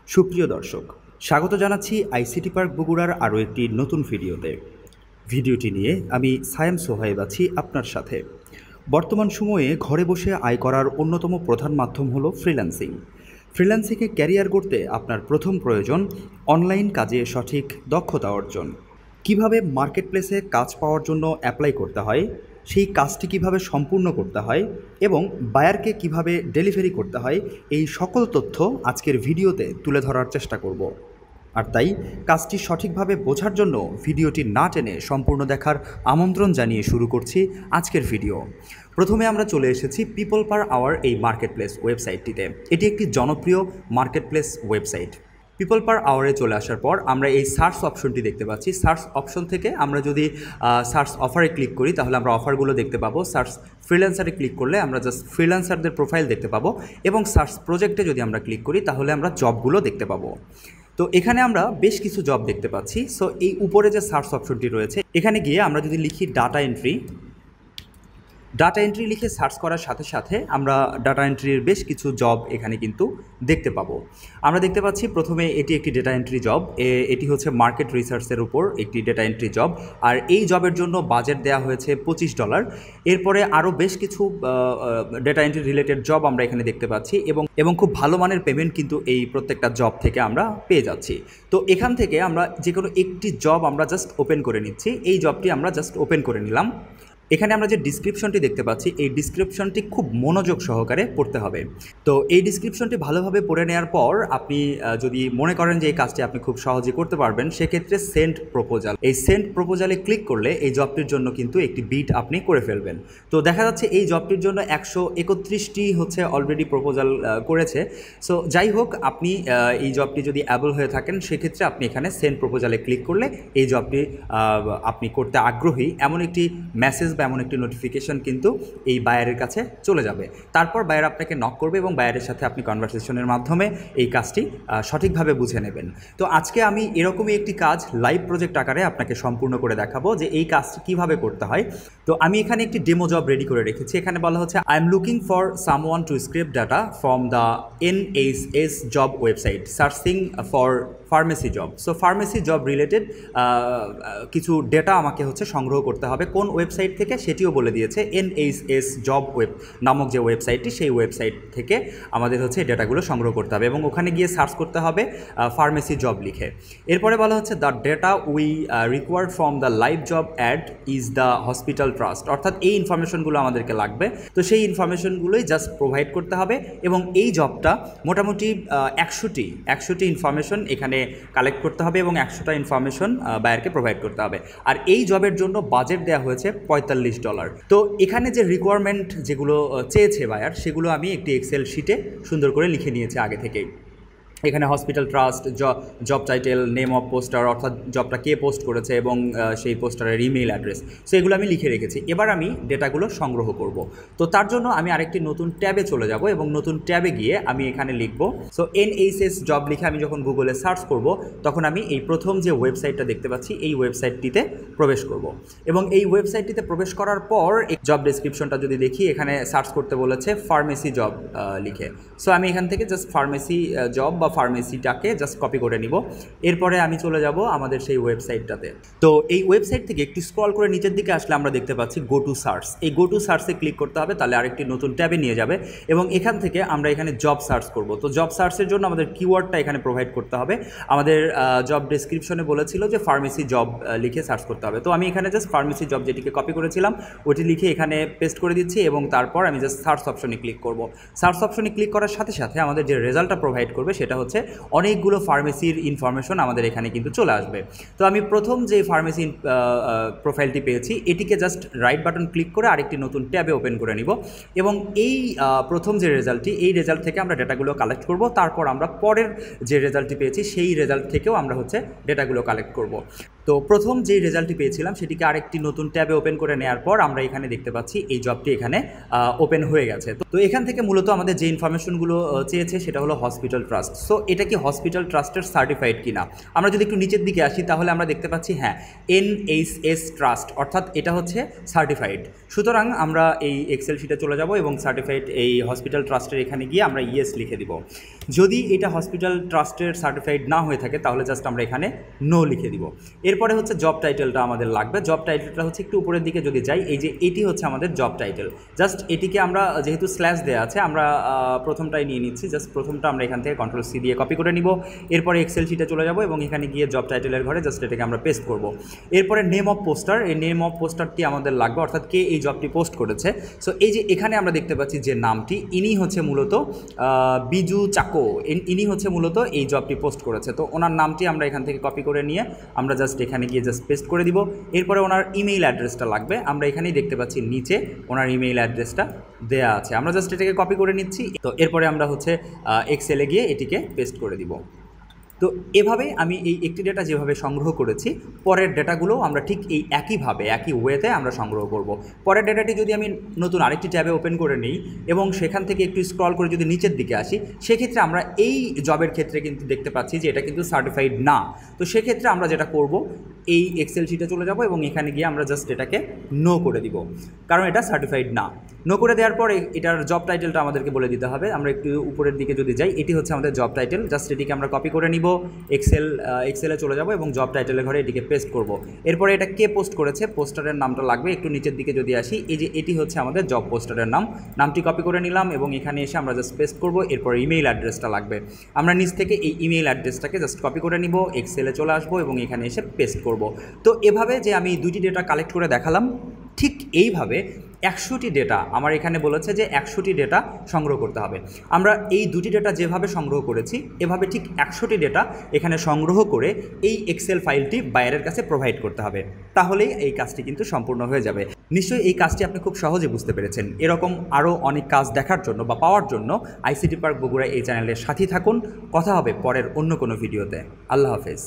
সুপ্রিয় দর্শক, স্বাগত জানাচ্ছি আইসিটি পার্ক বগুড়ার আরও একটি নতুন ভিডিওতে। ভিডিওটি নিয়ে আমি সায়েম সোহাইব আছি আপনার সাথে। বর্তমান সময়ে ঘরে বসে আয় করার অন্যতম প্রধান মাধ্যম হলো ফ্রিল্যান্সিং। ফ্রিল্যান্সিংয়ে ক্যারিয়ার গড়তে আপনার প্রথম প্রয়োজন অনলাইন কাজে সঠিক দক্ষতা অর্জন। কিভাবে মার্কেটপ্লেসে কাজ পাওয়ার জন্য অ্যাপ্লাই করতে হয়, সেই কাজটি কিভাবে সম্পূর্ণ করতে হয় এবং বায়ারকে কিভাবে ডেলিভারি করতে হয়, এই সকল তথ্য আজকের ভিডিওতে তুলে ধরার চেষ্টা করব। আর তাই কাজটি সঠিকভাবে বোঝার জন্য ভিডিওটি না টেনে সম্পূর্ণ দেখার আমন্ত্রণ জানিয়ে শুরু করছি আজকের ভিডিও। প্রথমে আমরা চলে এসেছি পিপল পার আওয়ার এই মার্কেটপ্লেস ওয়েবসাইটটিতে। এটি একটি জনপ্রিয় মার্কেটপ্লেস ওয়েবসাইট। পিপল পার আওয়ারে চলে আসার পর আমরা এই সার্চ অপশনটি দেখতে পাচ্ছি। সার্চ অপশন থেকে আমরা যদি সার্চ অফারে ক্লিক করি তাহলে আমরা অফারগুলো দেখতে পাবো। সার্চ ফ্রিল্যান্সারে ক্লিক করলে আমরা জাস্ট ফ্রিল্যান্সারদের প্রোফাইল দেখতে পাবো এবং সার্চ প্রজেক্টে যদি আমরা ক্লিক করি তাহলে আমরা জবগুলো দেখতে পাবো। তো এখানে আমরা বেশ কিছু জব দেখতে পাচ্ছি। সো এই উপরে যে সার্চ অপশনটি রয়েছে এখানে গিয়ে আমরা যদি লিখি ডাটা এন্ট্রি লিখে সার্চ করার সাথে সাথে আমরা ডাটা এন্ট্রির বেশ কিছু জব এখানে কিন্তু দেখতে পাবো। আমরা দেখতে পাচ্ছি প্রথমে এটি একটি ডেটা এন্ট্রি জব। এটি হচ্ছে মার্কেট রিসার্চের উপর একটি ডেটা এন্ট্রি জব, আর এই জবের জন্য বাজেট দেওয়া হয়েছে $25। এরপরে আরও বেশ কিছু ডেটা এন্ট্রি রিলেটেড জব আমরা এখানে দেখতে পাচ্ছি এবং খুব ভালো মানের পেমেন্ট কিন্তু এই প্রত্যেকটা জব থেকে আমরা পেয়ে যাচ্ছি। তো এখান থেকে আমরা যে কোনো একটি জব আমরা জাস্ট ওপেন করে নিচ্ছি। এই জবটি আমরা জাস্ট ওপেন করে নিলাম। এখানে আমরা যে ডিসক্রিপশনটি দেখতে পাচ্ছি এই ডিসক্রিপশনটি খুব মনোযোগ সহকারে পড়তে হবে। তো এই ডিসক্রিপশনটি ভালোভাবে পড়ে নেওয়ার পর আপনি যদি মনে করেন যে এই কাজটি আপনি খুব সহজে করতে পারবেন, সেক্ষেত্রে সেন্ড প্রপোজাল, এই সেন্ড প্রপোজালে ক্লিক করলে এই জবটির জন্য কিন্তু একটি বিড আপনি করে ফেলবেন। তো দেখা যাচ্ছে এই জবটির জন্য 131টি হচ্ছে অলরেডি প্রপোজাল করেছে। সো যাই হোক, আপনি এই জবটি যদি অ্যাবল হয়ে থাকেন সেক্ষেত্রে আপনি এখানে সেন্ড প্রপোজালে ক্লিক করলে এই জবটি আপনি করতে আগ্রহী এমন একটি মেসেজ বা এমন একটি নোটিফিকেশন কিন্তু এই বায়ারের কাছে চলে যাবে। তারপর বায়ার আপনাকে নক করবে এবং বায়ারের সাথে আপনি কনভারসেশনের মাধ্যমে এই কাজটি সঠিকভাবে বুঝে নেবেন। তো আজকে আমি এরকমই একটি কাজ লাইভ প্রজেক্ট আকারে আপনাকে সম্পূর্ণ করে দেখাবো যে এই কাজটি কীভাবে করতে হয়। তো আমি এখানে একটি ডেমো জব রেডি করে রেখেছি। এখানে বলা হচ্ছে I am looking for someone to scrap data from the NHS job website searching for pharmacy job. So pharmacy job related কিছু ডেটা আমাকে হচ্ছে সংগ্রহ করতে হবে। কোন ওয়েবসাইট থেকে সেটিও বলে দিয়েছে। NHS জব ওয়েব নামক যে ওয়েবসাইটটি, সেই ওয়েবসাইট থেকে আমাদের হচ্ছে এই ডেটাগুলো সংগ্রহ করতে হবে এবং ওখানে গিয়ে সার্চ করতে হবে ফার্মেসি জব লিখে। এরপরে বলা হচ্ছে the data we required from the live job ad is the hospital trust, অর্থাৎ এই ইনফরমেশনগুলো আমাদেরকে লাগবে। তো সেই ইনফরমেশনগুলোই জাস্ট প্রোভাইড করতে হবে এবং এই জবটা মোটামুটি 100টি ইনফরমেশন এখানে কালেক্ট করতে হবে এবং 100টা ইনফরমেশন বায়ারকে প্রোভাইড করতে হবে। আর এই জবের জন্য বাজেট দেওয়া হয়েছে $45। তো এখানে যে রিকোয়ারমেন্ট যেগুলো চেয়েছে বায়ার, সেগুলো আমি একটি এক্সেল শিটে সুন্দর করে লিখে নিয়েছি আগে থেকেই। এখানে hospital trust, job title, name of poster অর্থাৎ জবটা কে পোস্ট করেছে এবং সেই পোস্টারের ইমেইল অ্যাড্রেস, সো এগুলো আমি লিখে রেখেছি। এবার আমি ডেটাগুলো সংগ্রহ করব। তো তার জন্য আমি আরেকটি নতুন ট্যাবে চলে যাব এবং নতুন ট্যাবে গিয়ে আমি এখানে লিখব। সো NHS জব লিখে আমি যখন গুগলে সার্চ করব তখন আমি এই প্রথম যে ওয়েবসাইটটা দেখতে পাচ্ছি এই ওয়েবসাইটটিতে প্রবেশ করব এবং এই ওয়েবসাইটটিতে প্রবেশ করার পর এই জব ডেসক্রিপশনটা যদি দেখি এখানে সার্চ করতে বলেছে ফার্মেসি জব লিখে। সো আমি এখান থেকে জাস্ট ফার্মেসি জব বা ফার্মেসিটাকে জাস্ট কপি করে নিব। এরপরে আমি চলে যাব আমাদের সেই ওয়েবসাইটটাতে। তো এই ওয়েবসাইট থেকে একটু স্ক্রল করে নিচের দিকে আসলে আমরা দেখতে পাচ্ছি গো টু সার্চ। এই গো টু সার্চে ক্লিক করতে হবে, তাহলে আরেকটি নতুন ট্যাবে নিয়ে যাবে এবং এখান থেকে আমরা এখানে জব সার্চ করব। তো জব সার্চের জন্য আমাদের কিওয়ার্ডটা এখানে প্রোভাইড করতে হবে। আমাদের জব ডেসক্রিপশনে বলেছিল যে ফার্মেসি জব লিখে সার্চ করতে হবে। তো আমি এখানে জাস্ট ফার্মেসি জব যেটিকে কপি করেছিলাম ওটি লিখে এখানে পেস্ট করে দিচ্ছি এবং তারপর আমি জাস্ট সার্চ অপশনে ক্লিক করব। সার্চ অপশনে ক্লিক করার সাথে সাথে আমাদের যে রেজাল্টটা প্রোভাইড করবে সেটা হচ্ছে অনেকগুলো ফার্মেসির ইনফরমেশন আমাদের এখানে কিন্তু চলে আসবে। তো আমি প্রথম যে ফার্মেসি প্রোফাইলটি পেয়েছি এটিকে জাস্ট রাইট বাটন ক্লিক করে আরেকটি নতুন ট্যাবে ওপেন করে নিব এবং এই প্রথম যে রেজাল্টটি, এই রেজাল্ট থেকে আমরা ডেটাগুলো কালেক্ট করব। তারপর আমরা পরের যে রেজাল্টটি পেয়েছি সেই রেজাল্ট থেকেও আমরা হচ্ছে ডেটাগুলো কালেক্ট করব। তো প্রথম যেই রেজাল্টটি পেয়েছিলাম সেটিকে আরেকটি নতুন ট্যাবে ওপেন করে নেওয়ার পর আমরা এখানে দেখতে পাচ্ছি এই জবটি এখানে ওপেন হয়ে গেছে। তো এখান থেকে মূলত আমাদের যে ইনফরমেশনগুলো চেয়েছে সেটা হলো হসপিটাল ট্রাস্ট। সো এটা কি হসপিটাল ট্রাস্টের সার্টিফাইড কিনা, আমরা যদি একটু নিচের দিকে আসি তাহলে আমরা দেখতে পাচ্ছি হ্যাঁ, NHS ট্রাস্ট, অর্থাৎ এটা হচ্ছে সার্টিফাইড। সুতরাং আমরা এই এক্সেল শিটে চলে যাব এবং সার্টিফাইড এই হসপিটাল ট্রাস্টের এখানে গিয়ে আমরা ইয়েস লিখে দিব। যদি এটা হসপিটাল ট্রাস্টের সার্টিফাইড না হয়ে থাকে তাহলে জাস্ট আমরা এখানে নো লিখে দিব। এরপরে হচ্ছে জব টাইটেলটা আমাদের লাগবে। জব টাইটেলটা হচ্ছে একটু উপরের দিকে যদি যাই, এই যে এটি হচ্ছে আমাদের জব টাইটেল। জাস্ট এটিকে আমরা যেহেতু স্ল্যাশ দেওয়া আছে আমরা প্রথমটাই নিয়ে নিচ্ছি, জাস্ট প্রথমটা আমরা এখান থেকে Ctrl+C দিয়ে কপি করে নিব। এরপরে এক্সেল শিটে চলে যাব এবং এখানে গিয়ে জব টাইটেলের ঘরে জাস্ট এটাকে আমরা পেস্ট করব। এরপরে নেম অফ পোস্টার, এই নেম অফ পোস্টারটি আমাদের লাগবে, অর্থাৎ কে এই জবটি পোস্ট করেছে। সো এই যে এখানে আমরা দেখতে পাচ্ছি যে নামটি, ইনি হচ্ছে মূলত বিজু চাকো, ইনি হচ্ছে মূলত এই জবটি পোস্ট করেছে। তো ওনার নামটি আমরা এখান থেকে কপি করে নিয়ে আমরা জাস্ট এখানে গিয়ে জাস্ট পেস্ট করে দিব। এরপরে ওনার ইমেইল অ্যাড্রেসটা লাগবে, আমরা এখানেই দেখতে পাচ্ছি নিচে ওনার ইমেইল অ্যাড্রেসটা দেয়া আছে, আমরা জাস্ট এটাকে কপি করে নিচ্ছি। তো এরপরে আমরা হচ্ছে এক্সেলে গিয়ে এটিকে পেস্ট করে দিব। তো এভাবে আমি এই একটি ডেটা যেভাবে সংগ্রহ করেছি, পরের ডেটাগুলো আমরা ঠিক এই একইভাবে একই ওয়েতে আমরা সংগ্রহ করব। পরের ডেটাটি যদি আমি নতুন আরেকটি ট্যাবে ওপেন করে নিই এবং সেখান থেকে একটু স্ক্রল করে যদি নিচের দিকে আসি, সেক্ষেত্রে আমরা এই জবের ক্ষেত্রে কিন্তু দেখতে পাচ্ছি যে এটা কিন্তু সার্টিফাইড না। তো সেক্ষেত্রে আমরা যেটা করব, এই এক্সেল শিটে চলে যাব এবং এখানে গিয়ে আমরা জাস্ট এটাকে নো করে দিব, কারণ এটা সার্টিফাইড না। নো করে দেওয়ার পরে এটার জব টাইটেলটা আমাদেরকে বলে দিতে হবে। আমরা একটু উপরের দিকে যদি যাই, এটি হচ্ছে আমাদের জব টাইটেল। জাস্ট এটিকে আমরা কপি করে নিব, এক্সেলে চলে যাব এবং জব টাইটেলের ঘরে এটিকে পেস্ট করব। এরপরে এটা কে পোস্ট করেছে, পোস্টারের নামটা লাগবে। একটু নিচের দিকে যদি আসি, এই যে এটি হচ্ছে আমাদের জব পোস্টারের নামটি কপি করে নিলাম এবং এখানে এসে আমরা জাস্ট পেস্ট করব। এরপর ইমেইল অ্যাড্রেসটা লাগবে, আমরা নিচ থেকে এই ইমেইল অ্যাড্রেসটাকে জাস্ট কপি করে নিব, এক্সেলে চলে আসবো এবং এখানে এসে পেস্ট করব। তো এভাবে যে আমি দুইটি ডেটা কালেক্ট করে দেখালাম, ঠিক এইভাবে 100টি ডেটা আমার এখানে বলেছে যে 100টি ডেটা সংগ্রহ করতে হবে। আমরা এই দুটি ডেটা যেভাবে সংগ্রহ করেছি এভাবে ঠিক 100টি ডেটা এখানে সংগ্রহ করে এই এক্সেল ফাইলটি বাইরের কাছে প্রোভাইড করতে হবে, তাহলেই এই কাজটি কিন্তু সম্পূর্ণ হয়ে যাবে। নিশ্চয়ই এই কাজটি আপনি খুব সহজে বুঝতে পেরেছেন। এরকম আরও অনেক কাজ দেখার জন্য বা পাওয়ার জন্য আইসিটি পার্ক বগুড়া এই চ্যানেলের সাথেই থাকুন। কথা হবে পরের অন্য কোনো ভিডিওতে। আল্লাহ হাফেজ।